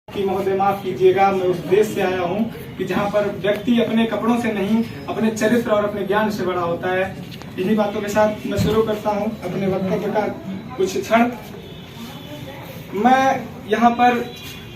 कि महोदय माफ कीजिएगा, मैं उस देश से आया हूँ कि जहाँ पर व्यक्ति अपने कपड़ों से नहीं अपने चरित्र और अपने ज्ञान से बड़ा होता है। इन्हीं बातों के साथ मैं शुरू करता हूँ अपने वक्तव्य का कुछ क्षण। मैं यहाँ पर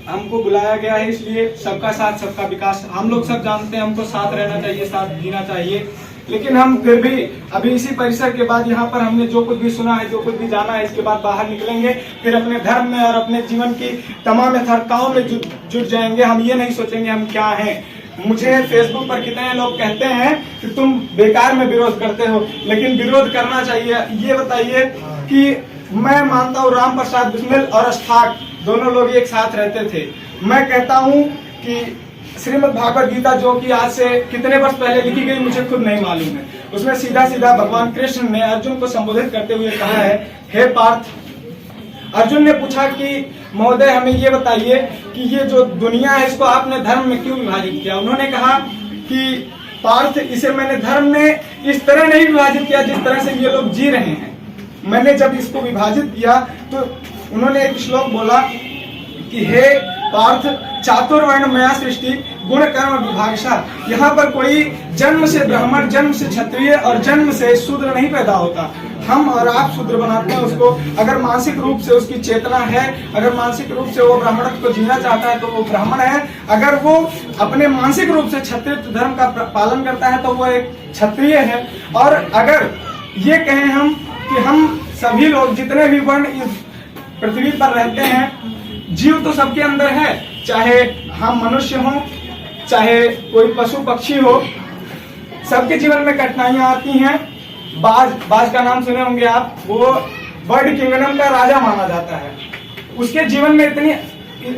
हमको बुलाया गया है इसलिए सबका साथ सबका विकास, हम लोग सब जानते हैं हमको साथ रहना चाहिए, साथ जीना चाहिए, लेकिन हम फिर भी अभी इसी परिसर के बाद यहाँ पर हमने जो कुछ भी सुना है, जो कुछ भी जाना है, इसके बाद बाहर निकलेंगे, फिर अपने धर्म में और अपने जीवन की तमाम यथार्थताओं में जुट जाएंगे। हम ये नहीं सोचेंगे हम क्या हैं। मुझे फेसबुक पर कितने लोग कहते हैं कि तुम बेकार में विरोध करते हो, लेकिन विरोध करना चाहिए। ये बताइए कि मैं मानता हूँ राम प्रसाद बिस्मिल और अष्टाक दोनों लोग एक साथ रहते थे। मैं कहता हूँ कि श्रीमद् भागवत गीता जो कि आज से कितने वर्ष पहले लिखी गई मुझे खुद नहीं मालूम है, उसमें सीधा सीधा भगवान कृष्ण ने अर्जुन को संबोधित करते हुए कहा है, हे पार्थ। अर्जुन ने पूछा कि महोदय हमें ये बताइए कि ये जो दुनिया है इसको आपने धर्म में क्यों विभाजित किया। उन्होंने कहा कि पार्थ, इसे मैंने धर्म में इस तरह नहीं विभाजित किया जिस तरह से ये लोग जी रहे हैं। मैंने जब इसको विभाजित किया तो उन्होंने एक श्लोक बोला कि हे पार्थ, चातुर्वर्ण मया सृष्टि गुण कर्म विभागशा। यहाँ पर कोई जन्म से ब्राह्मण, जन्म से क्षत्रिय और जन्म से शूद्र नहीं पैदा होता। हम और आप शूद्र बनाते हैं उसको। अगर मानसिक रूप से उसकी चेतना है, अगर मानसिक रूप से वो ब्राह्मण को जीना चाहता है तो वो ब्राह्मण है। अगर वो अपने मानसिक रूप से क्षत्रिय धर्म का पालन करता है तो वो एक क्षत्रिय है। और अगर ये कहें हम कि हम सभी लोग जितने भी वर्ण इस पृथ्वी पर रहते हैं, जीव तो सबके अंदर है, चाहे हम मनुष्य हों, चाहे कोई पशु पक्षी हो, सबके जीवन में कठिनाइयां आती हैं। बाज का नाम सुने होंगे आप, वो बर्ड किंगडम का राजा माना जाता है। उसके जीवन में इतनी,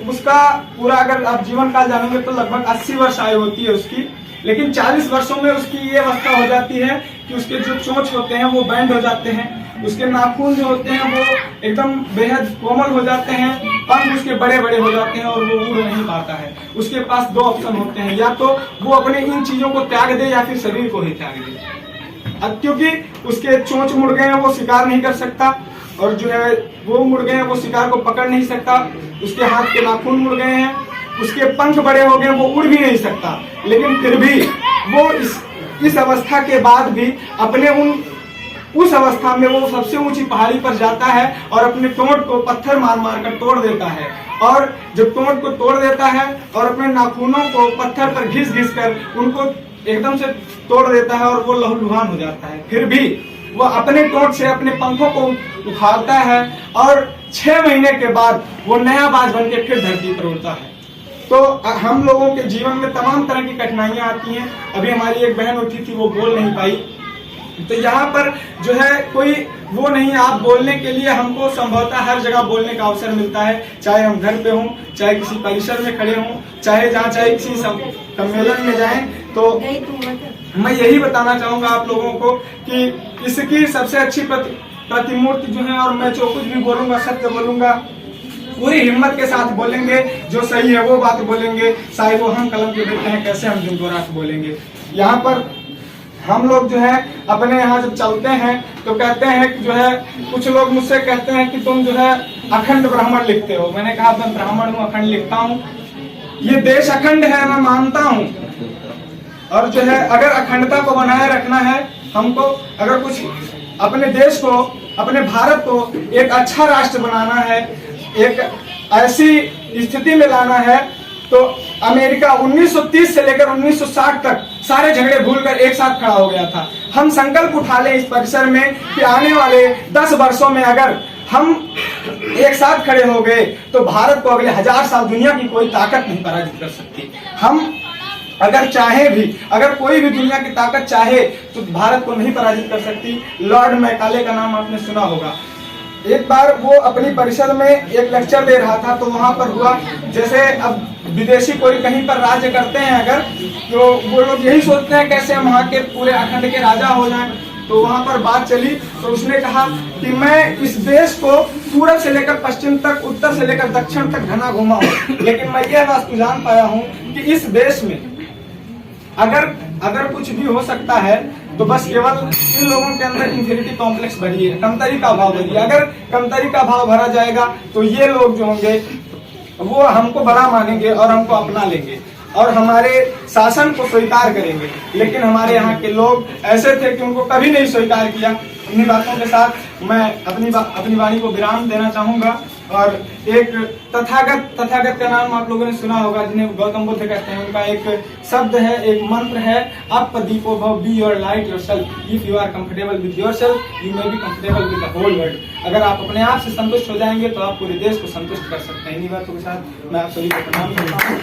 उसका पूरा अगर आप जीवन काल जानेंगे तो लगभग 80 वर्ष आयु होती है उसकी, लेकिन 40 वर्षों में उसकी ये अवस्था हो जाती है कि उसके जो चोंच होते हैं वो बैंड हो जाते हैं, उसके नाखून जो होते हैं वो एकदम बेहद कोमल हो जाते हैं, पंख उसके बड़े बड़े हो जाते हैं और वो उड़ नहीं पाता है। उसके पास दो ऑप्शन होते हैं, या तो वो अपने इन चीजों को त्याग दे या फिर शरीर को ही त्याग दे। अब क्योंकि उसके चोंच मुड़ गए हैं, वो शिकार नहीं कर सकता, और जो है वो मुड़ गए हैं, वो शिकार को पकड़ नहीं सकता। उसके हाथ के नाखून मुड़ गए हैं, उसके पंख बड़े हो गए, वो उड़ भी नहीं सकता। लेकिन फिर भी वो इस अवस्था के बाद भी अपने उस अवस्था में वो सबसे ऊंची पहाड़ी पर जाता है और अपने टोंट को पत्थर मार मार कर तोड़ देता है। और जब टोंट को तोड़ देता है और अपने नाखूनों को पत्थर पर घिस घिस कर उनको एकदम से तोड़ देता है और वो लहूलुहान हो जाता है, फिर भी वो अपने टोंट से अपने पंखों को उखाड़ता है और 6 महीने के बाद वो नया बाज बन के फिर धरती पर उड़ता है। तो हम लोगों के जीवन में तमाम तरह की कठिनाइयां आती हैं। अभी हमारी एक बहन उठी थी, वो बोल नहीं पाई, तो यहाँ पर जो है कोई वो नहीं, आप बोलने के लिए हमको संभवतः हर जगह बोलने का अवसर मिलता है, चाहे हम घर पे हों, चाहे किसी परिसर में खड़े हों, चाहे किसी सम्मेलन में जाएं। तो मैं यही बताना चाहूंगा आप लोगों को कि इसकी सबसे अच्छी प्रतिमूर्ति जो है, और मैं जो कुछ भी बोलूंगा सत्य बोलूंगा, पूरी हिम्मत के साथ बोलेंगे, जो सही है वो बात बोलेंगे, चाहे वो हम कलम के बैठे हैं, कैसे हम जिनको रात बोलेंगे। यहाँ पर हम लोग जो है अपने यहाँ जब चलते हैं तो कहते हैं कि जो है कुछ लोग मुझसे कहते हैं कि तुम जो है अखंड ब्राह्मण लिखते हो। मैंने कहा मैं ब्राह्मण हूँ, अखंड लिखता हूँ। ये देश अखंड है, मैं मानता हूँ, और जो है अगर अखंडता को बनाए रखना है हमको, अगर कुछ अपने देश को, अपने भारत को एक अच्छा राष्ट्र बनाना है, एक ऐसी स्थिति में लाना है, तो अमेरिका 1930 से लेकर 1960 तक सारे झगड़े भूलकर एक साथ खड़ा हो गया था। हम संकल्प उठा लें इस परिसर में कि आने वाले 10 वर्षों में अगर हम एक साथ खड़े हो गए तो भारत को अगले 1000 साल दुनिया की कोई ताकत नहीं पराजित कर सकती। हम अगर चाहे भी, अगर कोई भी दुनिया की ताकत चाहे तो भारत को नहीं पराजित कर सकती। लॉर्ड मैकाले का नाम आपने सुना होगा। एक बार वो अपनी परिषद में एक लेक्चर दे रहा था, तो वहां पर हुआ जैसे अब विदेशी कोई कहीं पर राज्य करते हैं अगर, तो वो लोग यही सोचते हैं कैसे हम वहाँ के पूरे अखंड के राजा हो जाएं। तो वहां पर बात चली तो उसने कहा कि मैं इस देश को पूरब से लेकर पश्चिम तक, उत्तर से लेकर दक्षिण तक घना घुमा हूँ, लेकिन मैं यह वास्तु जान पाया हूँ कि इस देश में अगर कुछ भी हो सकता है तो बस केवल इन लोगों के अंदर इंफिनिटी कॉम्प्लेक्स भरी है, कमतरी का भाव भरी है। अगर कमतरी का भाव भरा जाएगा तो ये लोग जो होंगे वो हमको बड़ा मानेंगे और हमको अपना लेंगे और हमारे शासन को स्वीकार करेंगे। लेकिन हमारे यहाँ के लोग ऐसे थे कि उनको कभी नहीं स्वीकार किया। इन्हीं बातों के साथ मैं अपनी वाणी को विराम देना चाहूंगा। और एक तथागत का नाम आप लोगों ने सुना होगा, जिन्हें गौतम बुद्ध कहते हैं। उनका एक शब्द है, एक मंत्र है, अप दीपो भव, be your light yourself, if you are comfortable with yourself you may be comfortable with the whole world. अगर आप अपने आप से संतुष्ट हो जाएंगे तो आप पूरे देश को संतुष्ट कर सकते हैं। इन्हीं बातों के साथ मैं आप सभी को प्रणाम करता हूँ।